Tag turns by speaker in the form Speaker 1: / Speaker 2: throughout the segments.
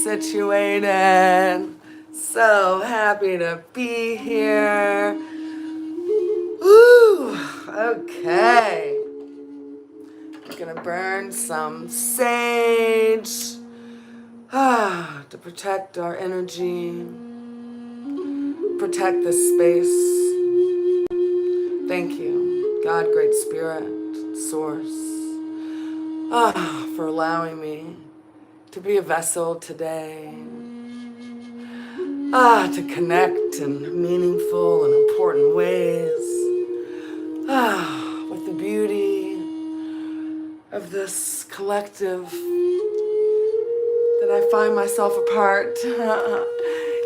Speaker 1: situated. So happy to be here. Woo! Okay. I'm gonna burn some sage to protect our energy, protect this space. Thank you, God, Great Spirit, Source, for allowing me to be a vessel today. To connect in meaningful and important ways. With the beauty of this collective that I find myself a part.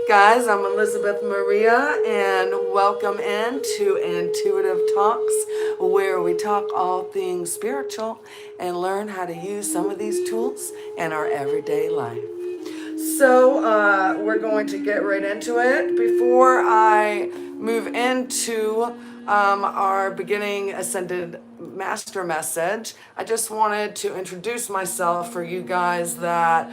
Speaker 1: Guys, I'm Elizabeth Maria, and welcome into Intuitive Talks, where we talk all things spiritual and learn how to use some of these tools in our everyday life. So we're going to get right into it. Before I move into our beginning Ascended Master message, I just wanted to introduce myself for you guys that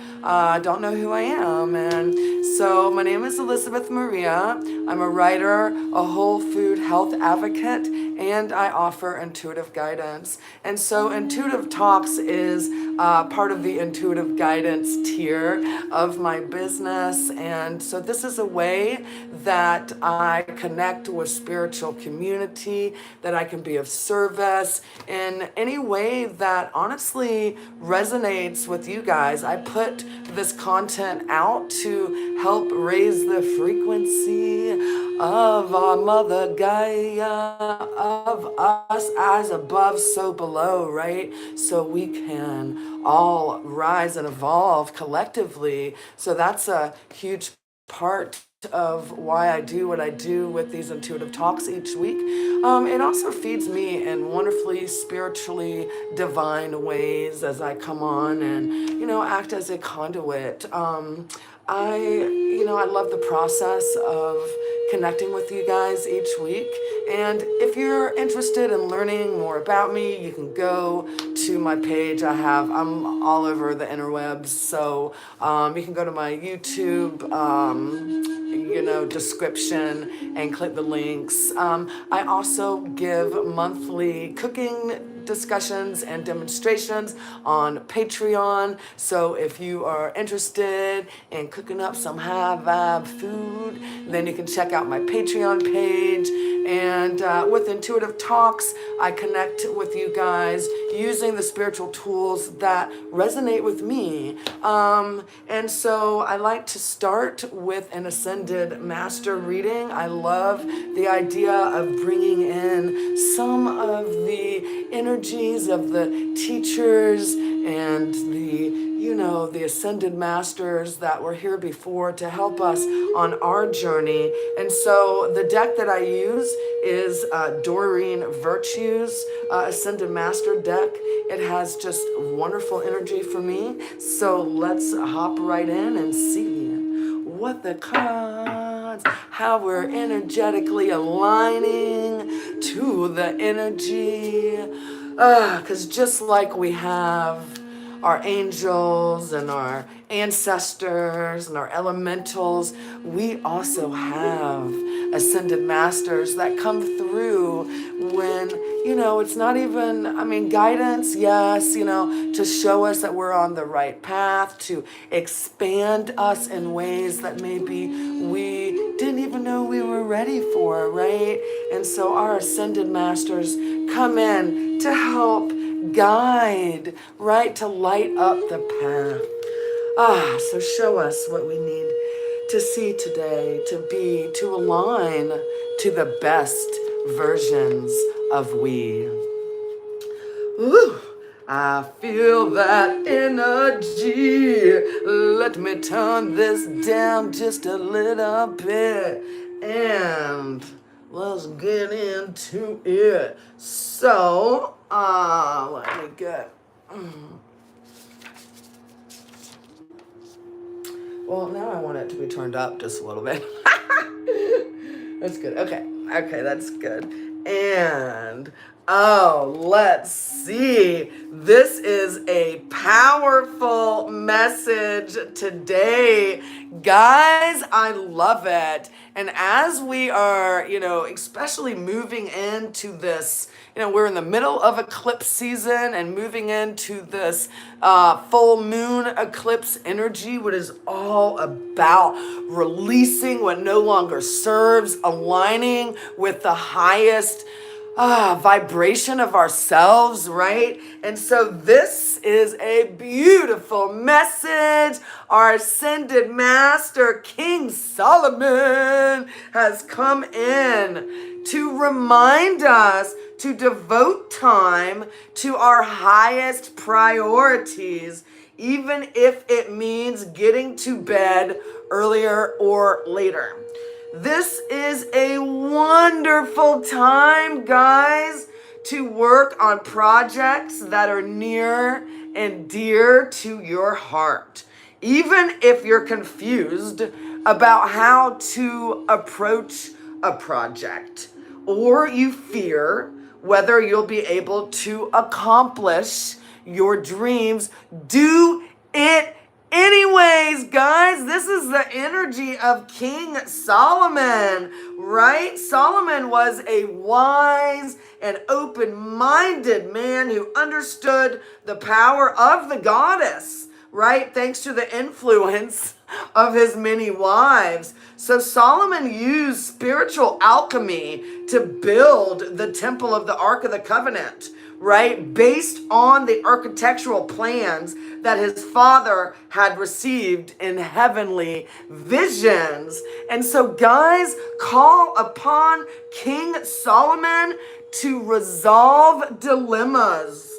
Speaker 1: don't know who I am. And so my name is Elizabeth Maria. I'm a writer, a whole food health advocate, and I offer intuitive guidance. And so Intuitive Talks is part of the intuitive guidance tier of my business. And so this is a way that I connect with spiritual community, that I can be of service in any way that honestly resonates with you guys. I put this content out to help raise the frequency of our Mother Gaia, of us as above, so below, right? So we can all rise and evolve collectively. So that's a huge part of why I do what I do with these intuitive talks each week. It also feeds me in wonderfully spiritually divine ways as I come on and, act as a conduit. I love the process of connecting with you guys each week. And if you're interested in learning more about me, you can go to my page. I'm all over the interwebs. So you can go to my YouTube, description and click the links. I also give monthly cooking discussions and demonstrations on Patreon. So if you are interested in cooking up some high vibe food, then you can check out my Patreon page. And with Intuitive Talks, I connect with you guys using the spiritual tools that resonate with me. And so I like to start with an Ascended Master reading. I love the idea of bringing in some of the energies of the teachers and the Ascended Masters that were here before to help us on our journey. And so the deck that I use is Doreen Virtue's Ascended Master deck. It has just wonderful energy for me. So let's hop right in and see what the cards, how we're energetically aligning to the energy. Because just like we have our angels and our ancestors and our elementals, we also have Ascended Masters that come through when, it's not even, guidance, yes, to show us that we're on the right path, to expand us in ways that maybe we didn't even know we were ready for, right? And so our Ascended Masters come in to help guide, right, to light up the path. So show us what we need to see today, to align to the best versions of we. Ooh, I feel that energy. Let me turn this down just a little bit and let's get into it. So, let me get. Well, now I want it to be turned up just a little bit. That's good. Okay, that's good. And Oh, let's see. This is a powerful message today. Guys, I love it. And as we are, especially moving into this, we're in the middle of eclipse season and moving into this full moon eclipse energy, what is all about releasing what no longer serves, aligning with the highest vibration of ourselves, right? And so this is a beautiful message. Our ascended master, King Solomon, has come in to remind us to devote time to our highest priorities, even if it means getting to bed earlier or later. This is a wonderful time, guys, to work on projects that are near and dear to your heart. Even if you're confused about how to approach a project, or you fear whether you'll be able to accomplish your dreams, do it anyways, guys. This is the energy of King Solomon, right? Solomon was a wise and open-minded man who understood the power of the goddess, right? Thanks to the influence of his many wives. So Solomon used spiritual alchemy to build the temple of the Ark of the Covenant, right? Based on the architectural plans that his father had received in heavenly visions. And so, guys, call upon King Solomon to resolve dilemmas,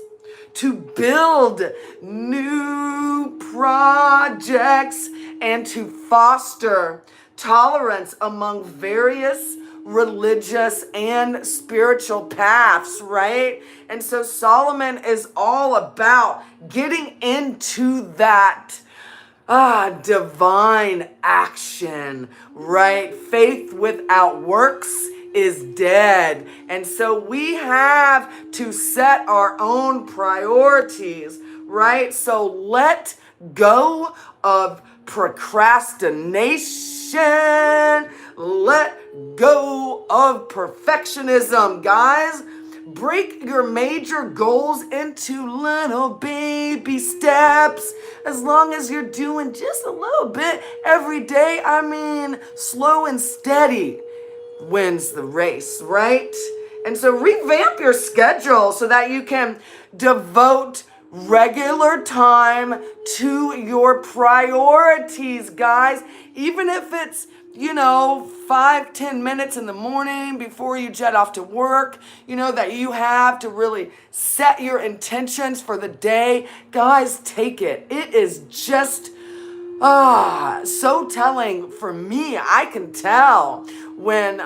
Speaker 1: to build new projects, and to foster tolerance among various religious and spiritual paths, right? And so Solomon is all about getting into that divine action, right? Faith without works is dead. And so we have to set our own priorities, right? So let go of procrastination. Let go of perfectionism, guys. Break your major goals into little baby steps. As long as you're doing just a little bit every day, slow and steady wins the race, right? And so revamp your schedule so that you can devote regular time to your priorities, guys. Even if it's 5-10 minutes in the morning before you jet off to work, that you have to really set your intentions for the day. Guys, take it. It is just so telling for me. I can tell when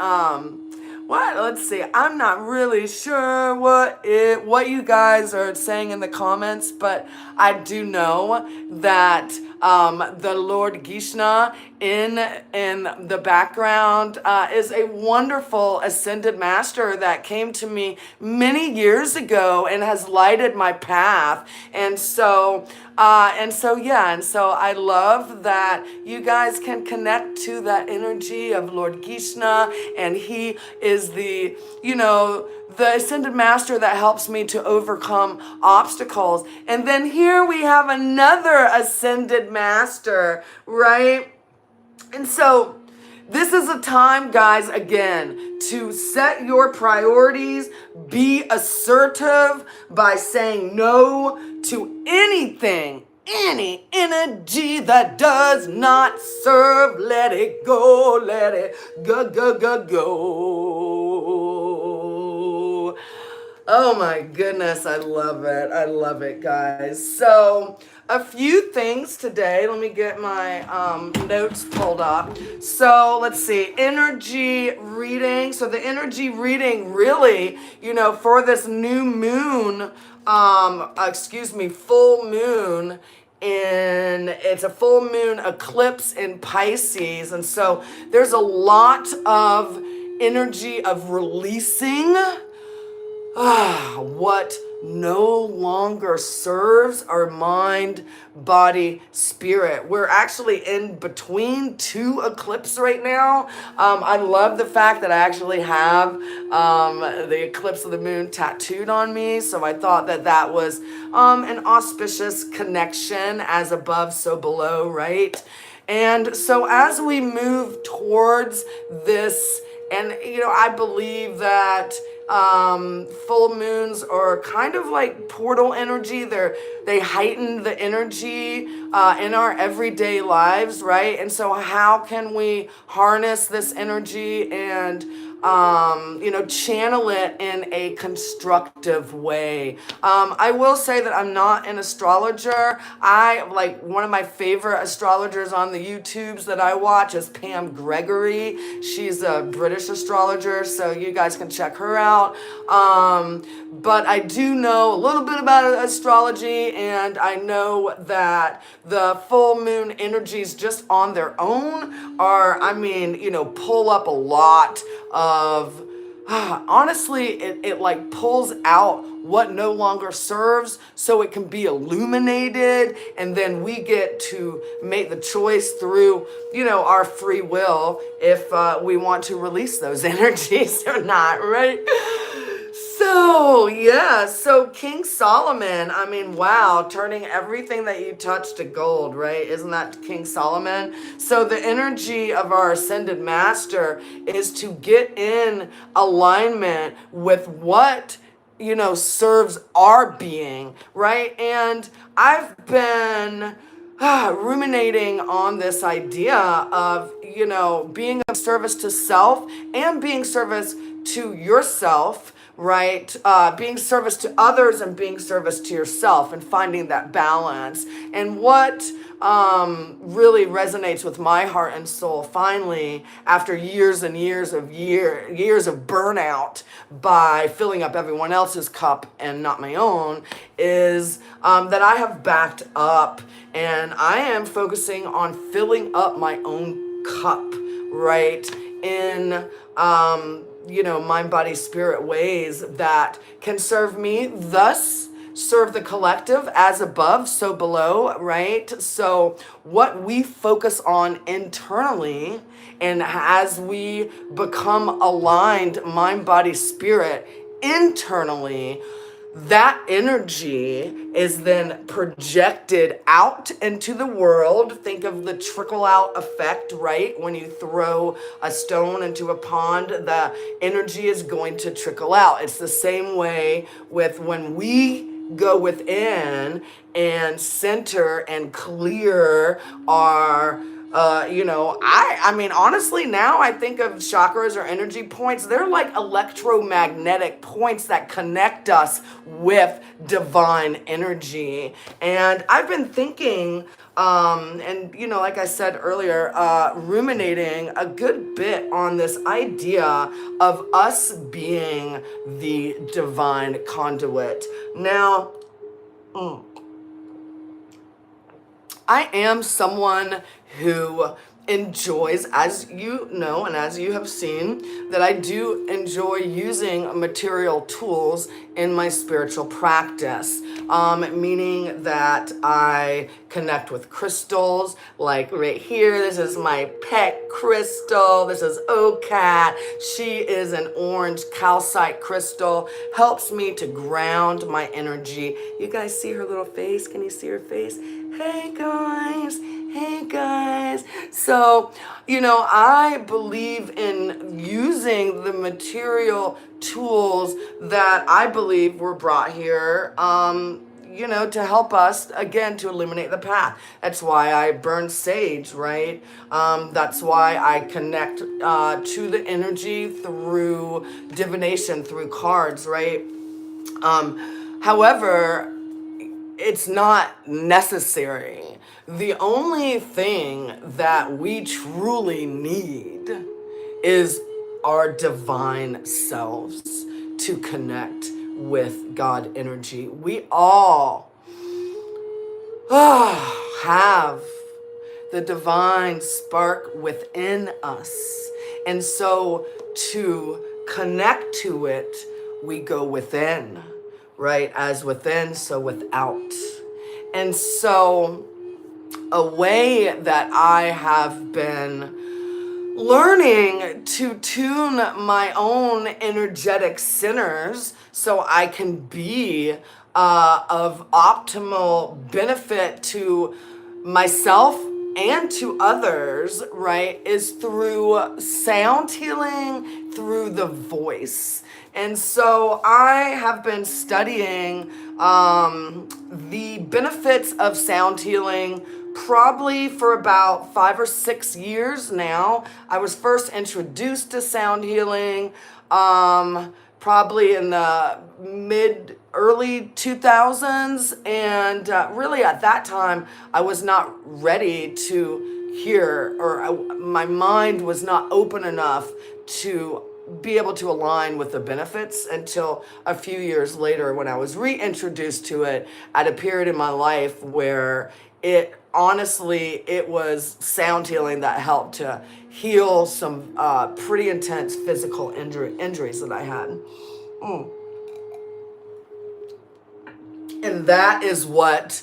Speaker 1: let's see. I'm not really sure what you guys are saying in the comments, but I do know that the Lord Gishna in the background is a wonderful ascended master that came to me many years ago and has lighted my path. And so I love that you guys can connect to that energy of Lord Gishna, and he is the ascended master that helps me to overcome obstacles. And then here we have another ascended master, right? And so this is a time, guys, again, to set your priorities, be assertive by saying no to anything, any energy that does not serve. Let it go, let it go, go, go, go. Oh my goodness, I love it, guys. So a few things today. Let me get my notes pulled up. So let's see, energy reading. So the energy reading really, for this new moon, full moon, it's a full moon eclipse in Pisces. And so there's a lot of energy of releasing what no longer serves our mind, body, spirit. We're actually in between two eclipses right now. I love the fact that I actually have the eclipse of the moon tattooed on me. So I thought that that was an auspicious connection, as above, so below, right? And so as we move towards this, and I believe that full moons are kind of like portal energy. They heighten the energy in our everyday lives, right? And so how can we harness this energy and channel it in a constructive way? I will say that I'm not an astrologer. One of my favorite astrologers on the YouTubes that I watch is Pam Gregory. She's a British astrologer, so you guys can check her out. But I do know a little bit about astrology, and I know that the full moon energies just on their own are, pull up a lot of, honestly, it like pulls out what no longer serves so it can be illuminated, and then we get to make the choice through our free will if we want to release those energies or not, right? So King Solomon, wow, turning everything that you touch to gold, right? Isn't that King Solomon? So the energy of our ascended master is to get in alignment with what serves our being, right? And I've been ruminating on this idea of being of service to self and being service to yourself, right? Being service to others and being service to yourself, and finding that balance. And what really resonates with my heart and soul, finally, after years and years of burnout by filling up everyone else's cup and not my own, is that I have backed up and I am focusing on filling up my own cup, right? In mind, body, spirit ways that can serve me, thus serve the collective, as above, so below, right? So what we focus on internally, and as we become aligned, mind, body, spirit, internally, that energy is then projected out into the world. Think of the trickle out effect, right? When you throw a stone into a pond, the energy is going to trickle out. It's the same way with when we go within and center and clear our honestly, now I think of chakras or energy points. They're like electromagnetic points that connect us with divine energy. And I've been thinking, like I said earlier, ruminating a good bit on this idea of us being the divine conduit. Now, I am someone who enjoys, as you know and as you have seen, that I do enjoy using material tools in my spiritual practice, meaning that I connect with crystals, like right here. This is my pet crystal. This is OCAT. She is an orange calcite crystal. Helps me to ground my energy. You guys see her little face? Can you see her face? Hey guys. Hey guys. So, I believe in using the material tools that I believe were brought here, to help us, again, to illuminate the path. That's why I burn sage, right? That's why I connect to the energy through divination, through cards, right? However, it's not necessary. The only thing that we truly need is our divine selves to connect with God energy. We all have the divine spark within us. And so to connect to it, we go within, right? As within, so without. And so a way that I have been learning to tune my own energetic centers so I can be of optimal benefit to myself and to others, right, is through sound healing, through the voice. And so I have been studying the benefits of sound healing probably for about 5 or 6 years now. I was first introduced to sound healing probably in the early 2000s, and really at that time I was not ready to hear, or my mind was not open enough to be able to align with the benefits until a few years later when I was reintroduced to it at a period in my life where it was sound healing that helped to heal some pretty intense physical injuries that I had. And that is what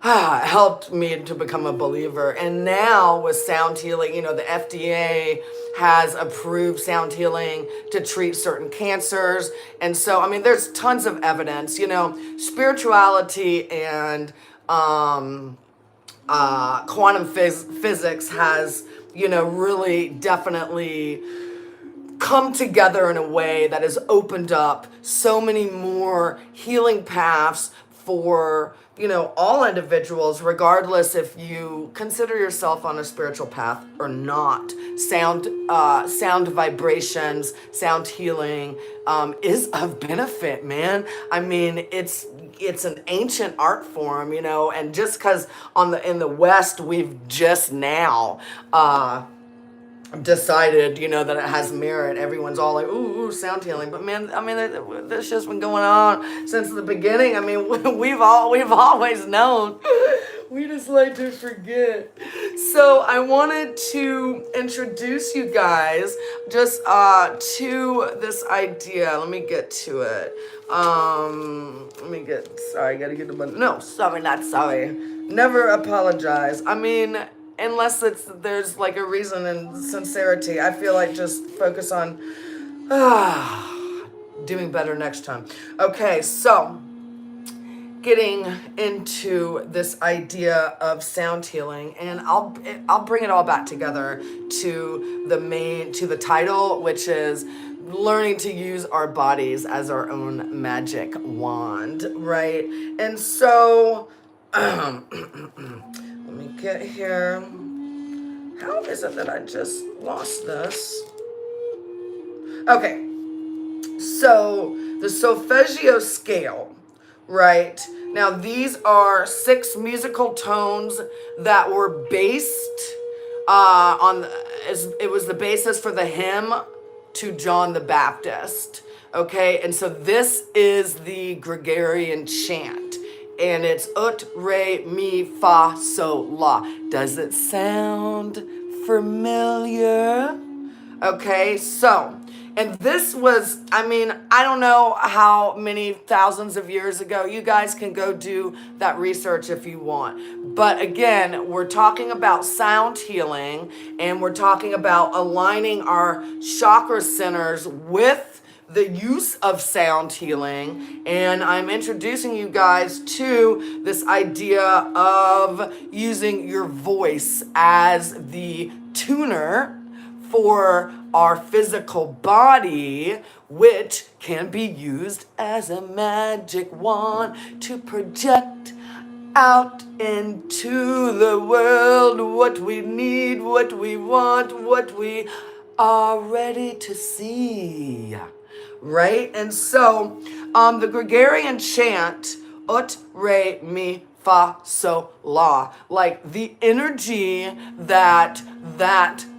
Speaker 1: helped me to become a believer. And now with sound healing, the FDA has approved sound healing to treat certain cancers. And so, there's tons of evidence, spirituality and quantum physics has, really definitely come together in a way that has opened up so many more healing paths for all individuals, regardless if you consider yourself on a spiritual path or not. Sound vibrations, sound healing is of benefit, man. It's an ancient art form, and just because in the West we've just now decided, that it has merit. Everyone's all like, ooh, sound healing. But man, this shit's been going on since the beginning. We've always known. We just like to forget. So I wanted to introduce you guys just to this idea. Let me get to it. Sorry, gotta get the button. No, sorry, not sorry. Never apologize. Unless there's like a reason and sincerity. I feel like just focus on doing better next time. Okay, so getting into this idea of sound healing, and I'll bring it all back together to the title, which is learning to use our bodies as our own magic wand, right? And so let me get here. How is it that I just lost this? Okay, so the solfeggio scale, right? Now these are 6 musical tones that were based it was the basis for the hymn to John the Baptist. Okay, and so this is the Gregorian chant. And it's ut, re, mi, fa, sol, la. Does it sound familiar? Okay, so, and this was, I don't know how many thousands of years ago. You guys can go do that research if you want. But again, we're talking about sound healing, and we're talking about aligning our chakra centers with the use of sound healing, and I'm introducing you guys to this idea of using your voice as the tuner for our physical body, which can be used as a magic wand to project out into the world what we need, what we want, what we are ready to see. Right? And so the Gregorian chant, ut, re, mi, fa, sol, la, like the energy that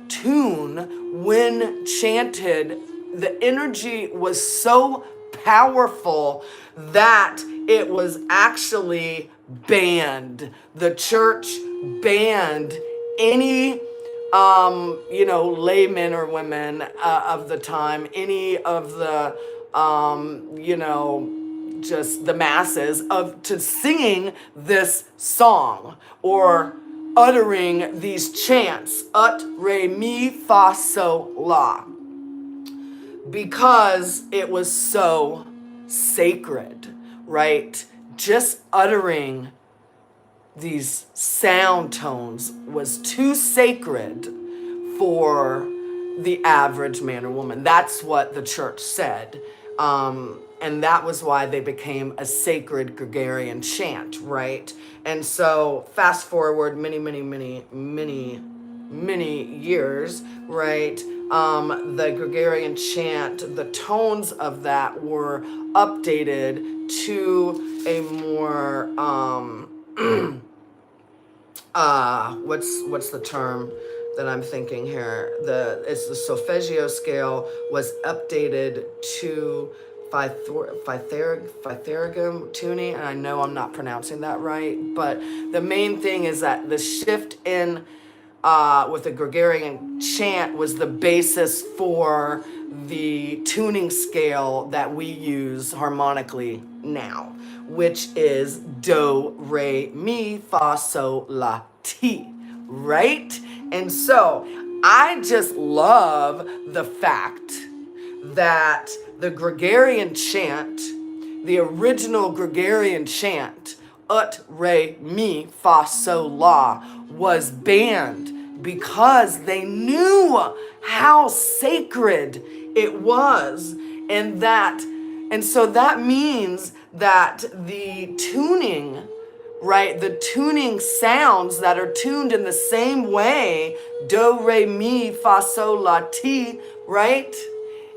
Speaker 1: tune, when chanted, the energy was so powerful that it was actually banned. The church banned any laymen or women of the time, any of the you know, just the masses to singing this song or uttering these chants, ut, re, mi, fa, sol, la, because it was so sacred, right? Just uttering these sound tones was too sacred for the average man or woman. That's what the church said. And that was why they became a sacred Gregorian chant, right? And so fast forward many years, right? The Gregorian chant, the tones of that were updated to a more, what's the term that I'm thinking here? It's the solfeggio scale was updated to Pythagorean tuning, and I know I'm not pronouncing that right, but the main thing is that the shift in with the Gregorian chant was the basis for the tuning scale that we use harmonically now, which is do, re, mi, fa, sol, la, ti, right? And so I just love the fact that the Gregorian chant, the original Gregorian chant, ut, re, mi, fa, sol, la, was banned because they knew how sacred it was, and so that means that the tuning, right, the tuning sounds that are tuned in the same way, do, re, mi, fa, sol, la, ti, right,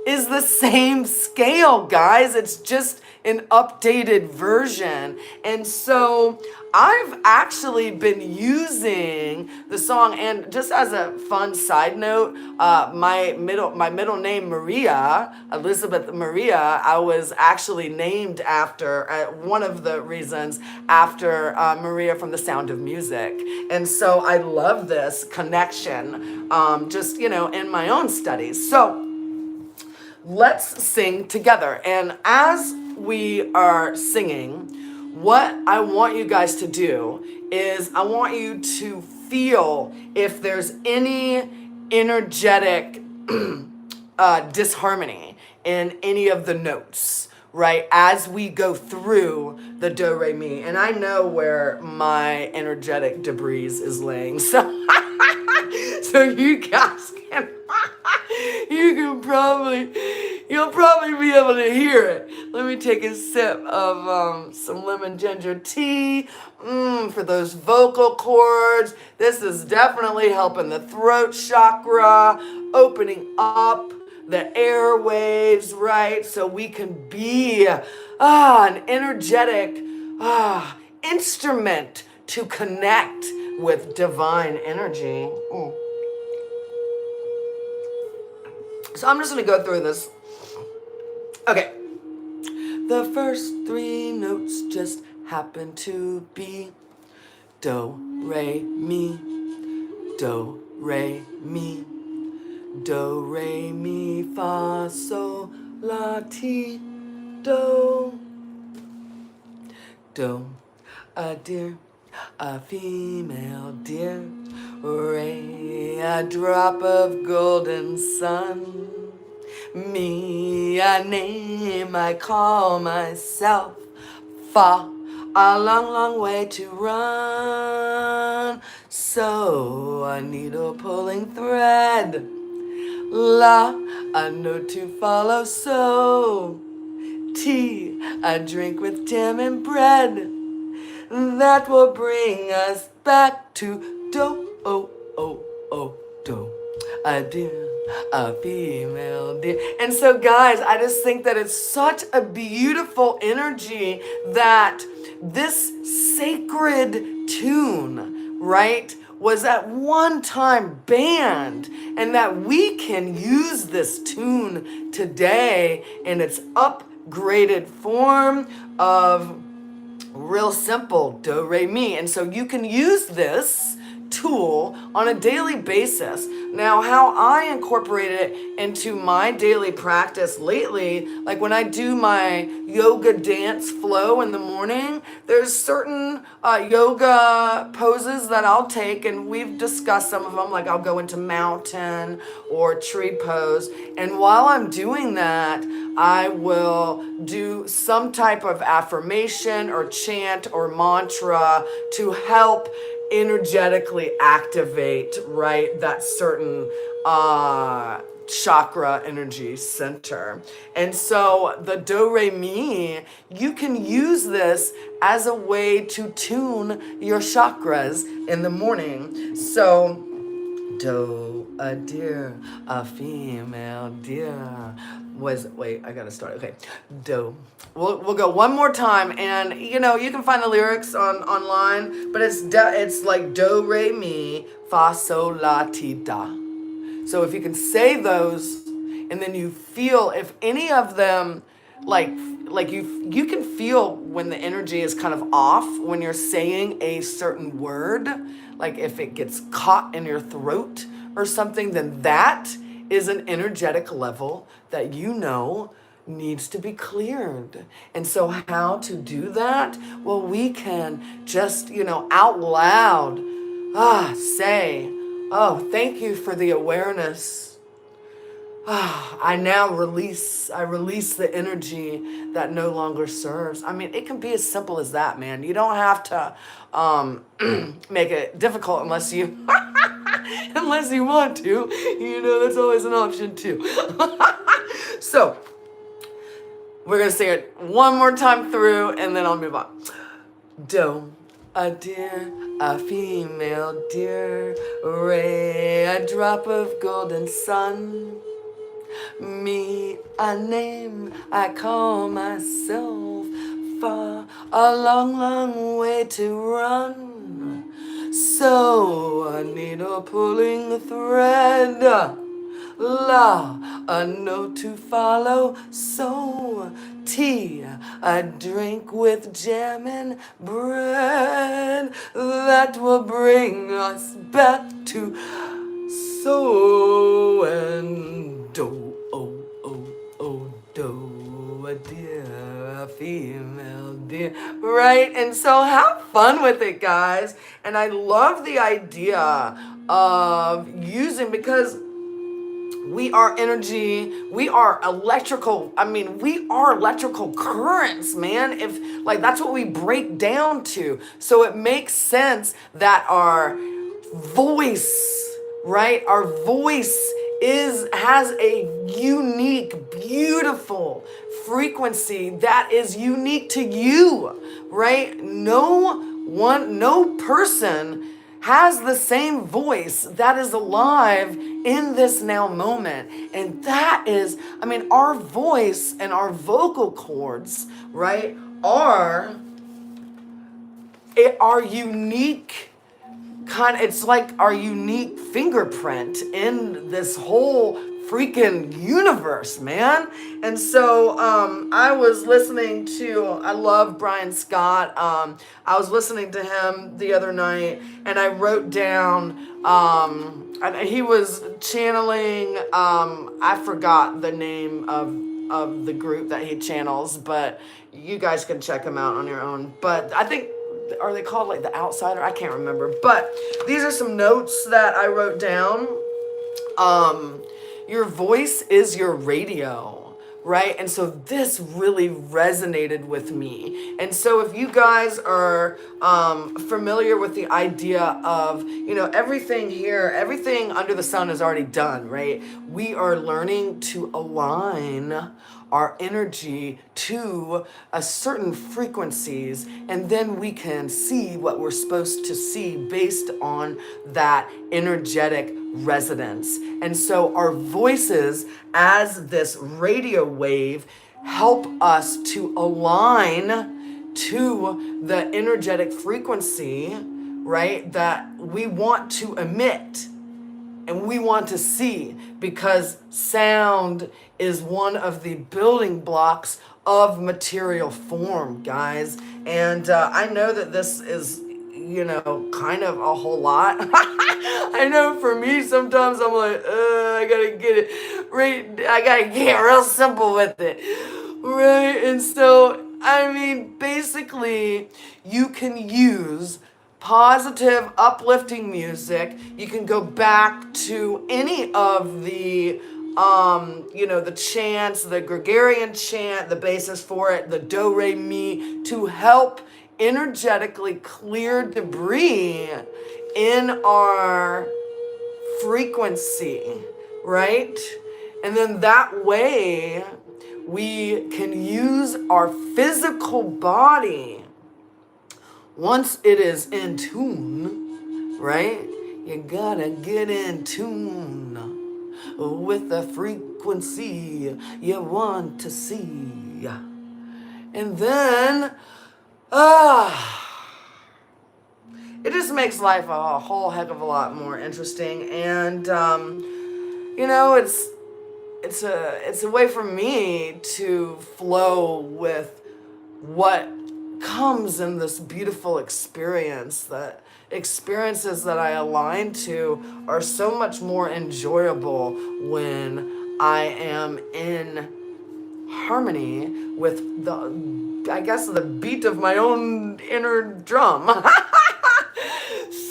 Speaker 1: is the same scale, guys. It's just an updated version. And so I've actually been using the song, and just as a fun side note, my middle name Maria, Elizabeth Maria, I was actually named after, one of the reasons, after Maria from The Sound of Music. And so I love this connection, just, in my own studies. So let's sing together. And as we are singing, what I want you guys to do is I want you to feel if there's any energetic disharmony in any of the notes, right? As we go through the do, re, mi. And I know where my energetic debris is laying. So, so you guys can, you'll probably be able to hear it. Let me take a sip of some lemon ginger tea. For those vocal cords. This is definitely helping the throat chakra, opening up the airwaves, right? So we can be an energetic instrument to connect with divine energy. So I'm just gonna go through this. Okay. The first three notes just happen to be do, re, mi, do, re, mi, do, re, mi, fa, sol, la, ti, do, do, a deer, a female deer, re, a drop of golden sun, me, a name I call myself, fa, a long, long way to run, so a needle pulling thread, la, a note to follow, so, tea, a drink with jam and bread, that will bring us back to do, oh, oh, oh, do, a deer, a female deer. And so guys, I just think that it's such a beautiful energy that this sacred tune, right, was at one time banned, and that we can use this tune today in its upgraded form of real simple do, re, mi. And so you can use this tool on a daily basis. Now, how I incorporate it into my daily practice lately, like when I do my yoga dance flow in the morning, there's certain yoga poses that I'll take, and we've discussed some of them, like I'll go into mountain or tree pose, and while I'm doing that, I will do some type of affirmation or chant or mantra to help energetically activate, right, that certain chakra energy center. And so the do re mi, you can use this as a way to tune your chakras in the morning. So do, a deer, a female deer. Wait, I gotta start. Okay, do. We'll go one more time, and you know you can find the lyrics online, but it's like do re mi fa sol la ti da. So if you can say those, and then you feel if any of them, like you can feel when the energy is kind of off when you're saying a certain word, like if it gets caught in your throat or something, then that is an energetic level that you know needs to be cleared. And so how to do that? Well, we can just, out loud, say, oh, thank you for the awareness. I release the energy that no longer serves. I mean, it can be as simple as that, man. You don't have to make it difficult unless you unless you want to. That's always an option too. So we're gonna sing it one more time through, and then I'll move on. Do, a deer, a female deer, ray, a drop of golden sun. Me, a name I call myself, far, a long, long way to run. So, a needle pulling the thread, la, a note to follow, so, tea, a drink with jam and bread that will bring us back to so and do, do, a deer, a female deer, right? And so have fun with it, guys. And I love the idea of using, because we are energy, we are electrical currents, man. That's what we break down to. So it makes sense that our voice, right? Our voice has a unique, beautiful frequency that is unique to you, right? No person has the same voice that is alive in this now moment. And that is, our voice and our vocal cords, right, are unique it's like our unique fingerprint in this whole freaking universe, man. And so I was listening to, I love Brian Scott. I was listening to him the other night, and I wrote down, he was channeling, I forgot the name of the group that he channels, but you guys can check him out on your own. But I think, are they called like the Outsider? I can't remember. But these are some notes that I wrote down. Your voice is your radio, right? And so this really resonated with me. And so if you guys are familiar with the idea of, everything here, everything under the sun is already done, right? We are learning to align our energy to a certain frequencies, and then we can see what we're supposed to see based on that energetic resonance. And so our voices as this radio wave help us to align to the energetic frequency, right, that we want to emit and we want to see, because sound is one of the building blocks of material form, guys. And I know that this is kind of a whole lot. I know for me, sometimes I'm like, I gotta get it right. I gotta get real simple with it. Right. And so, I mean, basically, you can use positive, uplifting music. You can go back to any of the the chants, the Gregorian chant, the basis for it, the do, re, mi, to help energetically clear debris in our frequency, right? And then that way we can use our physical body once it is in tune, right? You gotta get in tune with the frequency you want to see. And then, it just makes life a whole heck of a lot more interesting. And, it's a way for me to flow with what comes in this beautiful experience. That experiences that I align to are so much more enjoyable when I am in harmony with the beat of my own inner drum.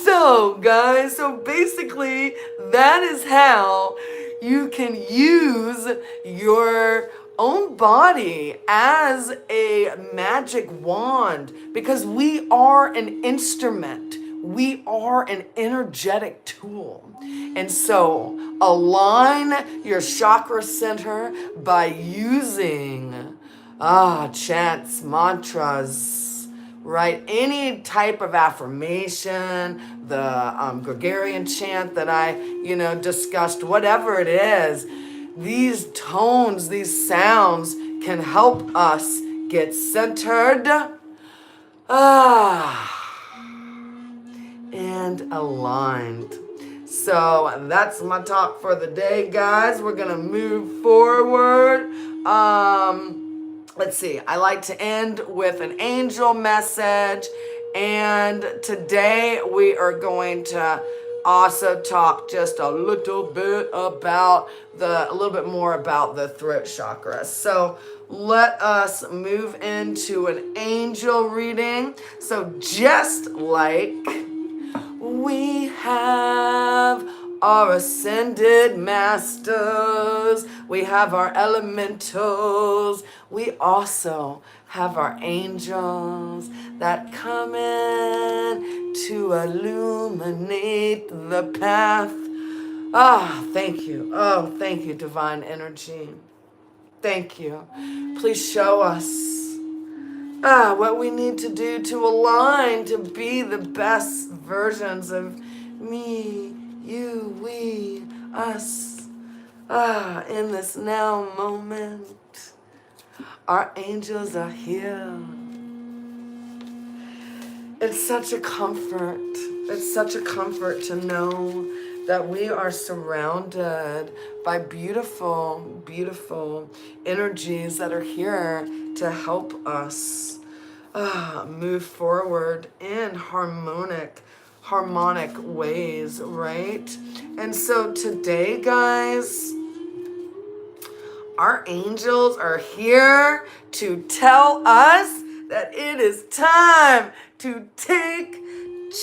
Speaker 1: So guys, basically that is how you can use your own body as a magic wand, because we are an instrument. We are an energetic tool. And so align your chakra center by using chants, mantras, right? Any type of affirmation, the Gregorian chant that I, discussed, whatever it is, these tones, these sounds can help us get centered and aligned. So that's my talk for the day, guys. We're gonna move forward. Let's see. I like to end with an angel message, and today we are going to also talk just a little bit more about the throat chakra. So let us move into an angel reading. So just like we have our ascended masters, we have our elementals, we also have our angels that come in to illuminate the path. Thank you. Oh, thank you, divine energy. Thank you. Please show us what we need to do to align to be the best versions of me, you, we, us, in this now moment. Our angels are here. It's such a comfort. It's such a comfort to know that we are surrounded by beautiful, beautiful energies that are here to help us move forward in harmonic ways, right? And so today, guys, our angels are here to tell us that it is time to take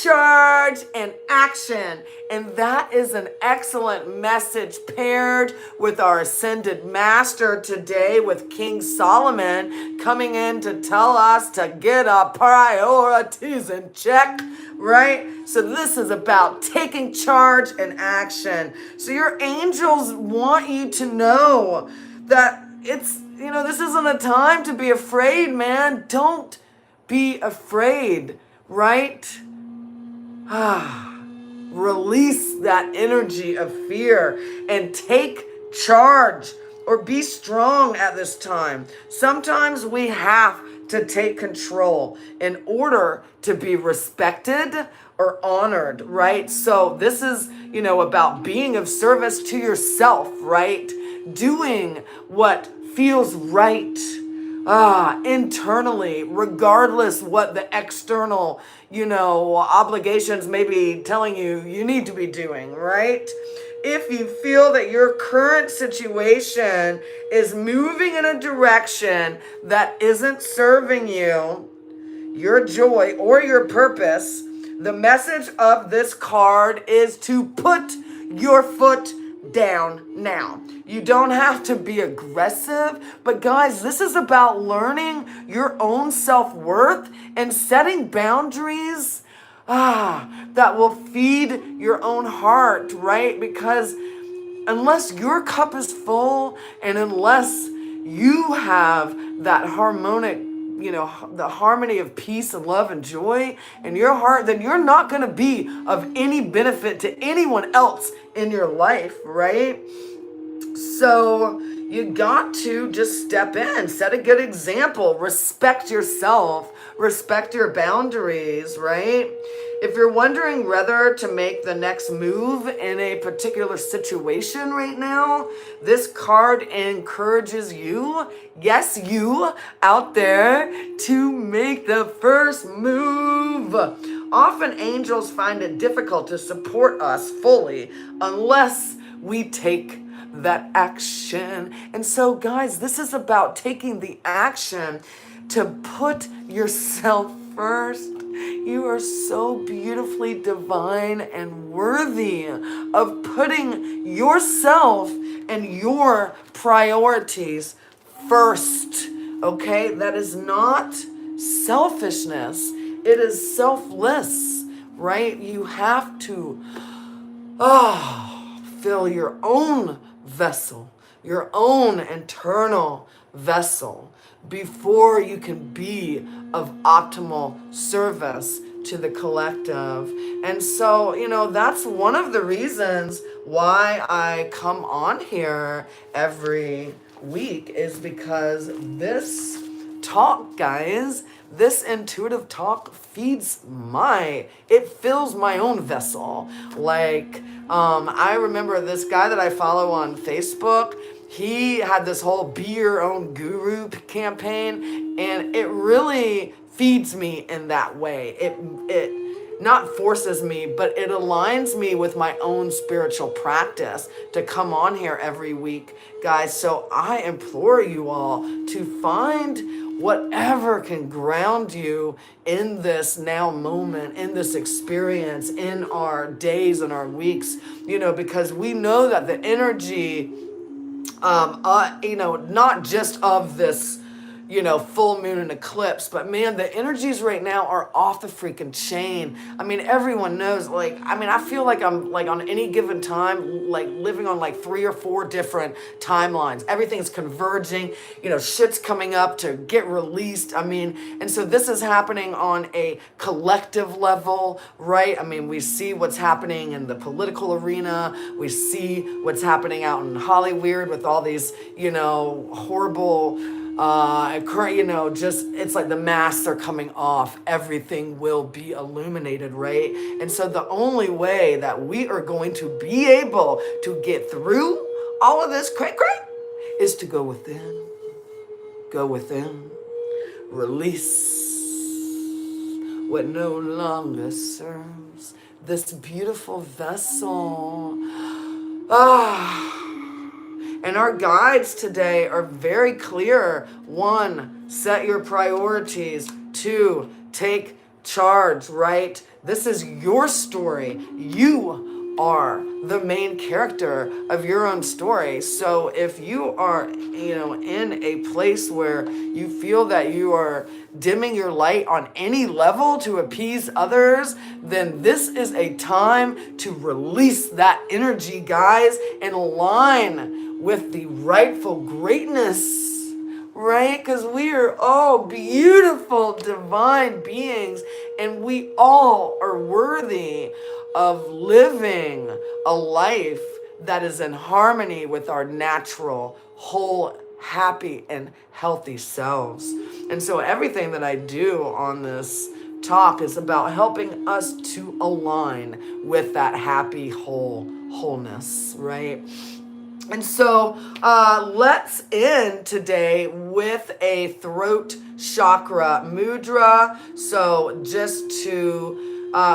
Speaker 1: charge and action. And that is an excellent message paired with our ascended master today, with King Solomon coming in to tell us to get our priorities in check, right? So this is about taking charge and action. So your angels want you to know that it's, this isn't a time to be afraid, man. Don't be afraid, right? Release that energy of fear and take charge, or be strong at this time. Sometimes we have to take control in order to be respected or honored, right? So this is, about being of service to yourself, right? Doing what feels right, internally, regardless what the external, obligations may be telling you need to be doing, right? If you feel that your current situation is moving in a direction that isn't serving you, your joy, or your purpose, the message of this card is to put your foot down now. You don't have to be aggressive, but guys, this is about learning your own self-worth and setting boundaries that will feed your own heart, right? Because unless your cup is full and unless you have that harmonic, the harmony of peace and love and joy in your heart, then you're not going to be of any benefit to anyone else in your life, right? So you got to just step in, set a good example, respect yourself, respect your boundaries, right? If you're wondering whether to make the next move in a particular situation right now, this card encourages you, yes, you out there, to make the first move. Often angels find it difficult to support us fully unless we take that action. And so, guys, this is about taking the action to put yourself first. You are so beautifully divine and worthy of putting yourself and your priorities first. Okay? That is not selfishness. It is selfless, right? You have to fill your own vessel, your own internal vessel, before you can be of optimal service to the collective. And so, that's one of the reasons why I come on here every week, is because this talk, guys, this intuitive talk it fills my own vessel. Like, I remember this guy that I follow on Facebook, he had this whole be your own guru campaign, and it really feeds me in that way. It not forces me, but it aligns me with my own spiritual practice to come on here every week, guys. So I implore you all to find whatever can ground you in this now moment, in this experience, in our days and our weeks, because we know that the energy, not just of this, full moon and eclipse, but man, the energies right now are off the freaking chain. I mean, everyone knows, I feel like I'm on any given time, living on 3 or 4 different timelines. Everything's converging, shit's coming up to get released. And so this is happening on a collective level, right? We see what's happening in the political arena. We see what's happening out in Hollywood with all these, horrible, it's like the masks are coming off. Everything will be illuminated, right? And so the only way that we are going to be able to get through all of this cray is to go within. Go within. Release what no longer serves this beautiful vessel. And our guides today are very clear. 1, set your priorities. 2, take charge, right? This is your story. You are the main character of your own story. So if you are, in a place where you feel that you are dimming your light on any level to appease others, then this is a time to release that energy, guys, and align with the rightful greatness, right? Because we are all beautiful, divine beings, and we all are worthy of living a life that is in harmony with our natural, whole, happy, and healthy selves. And so everything that I do on this talk is about helping us to align with that happy wholeness, right? And so let's end today with a throat chakra mudra. So just to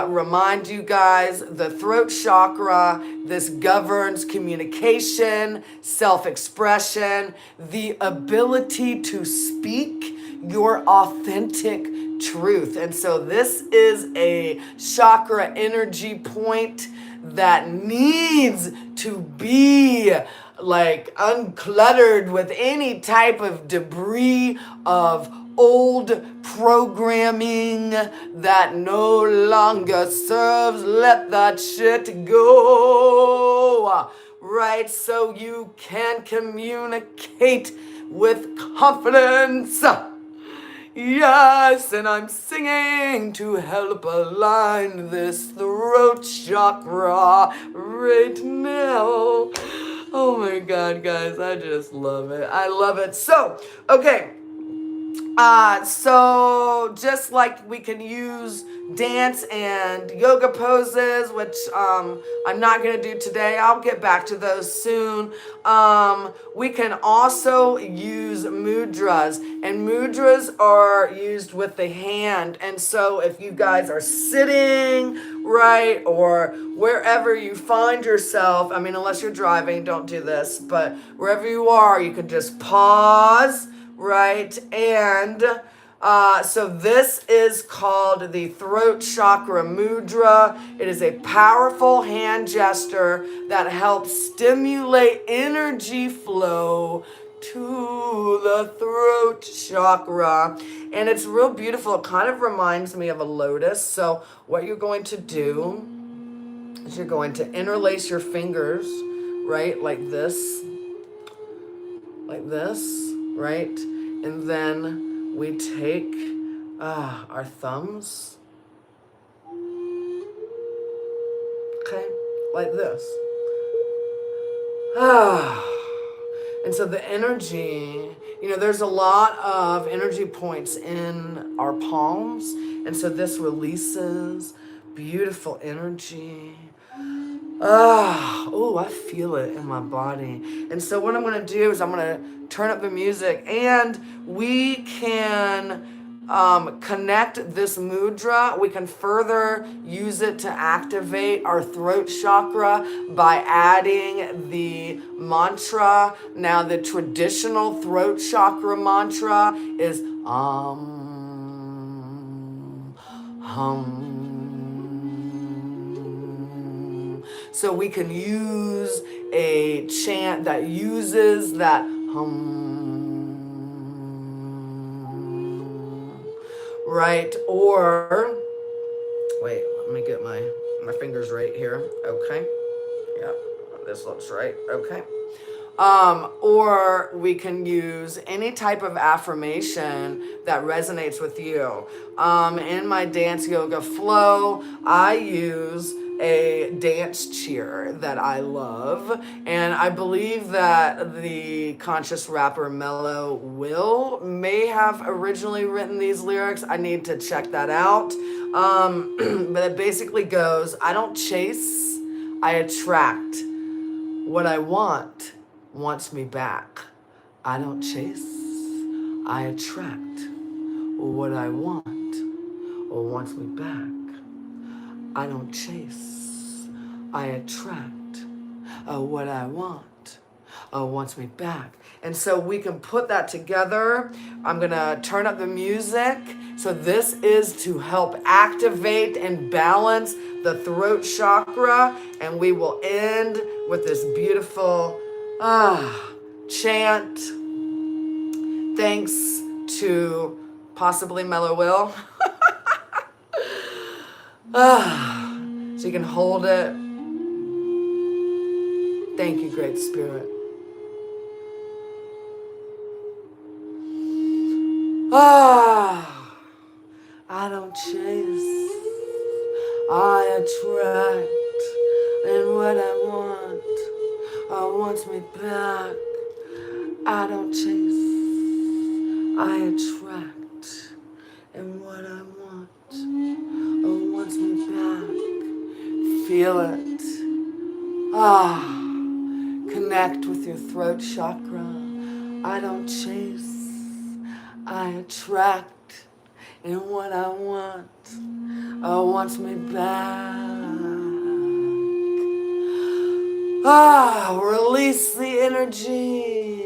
Speaker 1: remind you guys, the throat chakra, this governs communication, self-expression, the ability to speak your authentic truth. And so this is a chakra energy point that needs to be like uncluttered with any type of debris of old programming that no longer serves. Let that shit go. Right, so you can communicate with confidence. Yes, and I'm singing to help align this throat chakra right now. Oh my God, guys, I just love it. I love it. So, okay. So just like we can use dance and yoga poses, which I'm not gonna do today. I'll get back to those soon. We can also use mudras, and mudras are used with the hand. And so if you guys are sitting, right, or wherever you find yourself, I mean, unless you're driving, don't do this, but wherever you are, you can just pause, right? And so this is called the throat chakra mudra. It is a powerful hand gesture that helps stimulate energy flow to the throat chakra. And it's real beautiful. It kind of reminds me of a lotus. So what you're going to do is you're going to interlace your fingers, right? Like this, right? And then we take our thumbs, okay, like this. And so the energy, there's a lot of energy points in our palms. And so this releases beautiful energy. Oh, I feel it in my body. And so what I'm going to do is I'm going to turn up the music, and we can connect this mudra. We can further use it to activate our throat chakra by adding the mantra. Now, the traditional throat chakra mantra is hum. So we can use a chant that uses that hum, right? Or, wait, let me get my fingers right here. Okay. Yeah, this looks right. Okay. Or we can use any type of affirmation that resonates with you. In my dance yoga flow, I use a dance cheer that I love, and I believe that the conscious rapper Mellow Will may have originally written these lyrics. I need to check that out. But it basically goes, I don't chase, I attract. What I want wants me back. I don't chase, I attract. What I want wants me back. I don't chase, I attract. What I want wants me back. And so we can put that together. I'm gonna turn up the music. So this is to help activate and balance the throat chakra. And we will end with this beautiful chant. Thanks to possibly Mellow Will. So you can hold it. Thank you, Great Spirit. I don't chase, I attract, and what I wants me back. I don't chase, I attract, and what I want wants me back. Feel it. Connect with your throat chakra. I don't chase, I attract in what I want. Oh, wants me back. Release the energy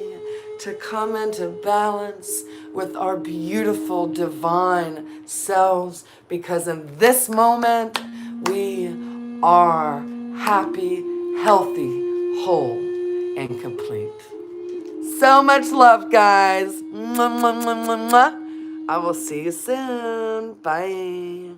Speaker 1: to come into balance with our beautiful divine selves, because in this moment we are happy, healthy, whole, and complete. So much love, guys. Mwah, mwah, mwah, mwah, mwah. I will see you soon. Bye.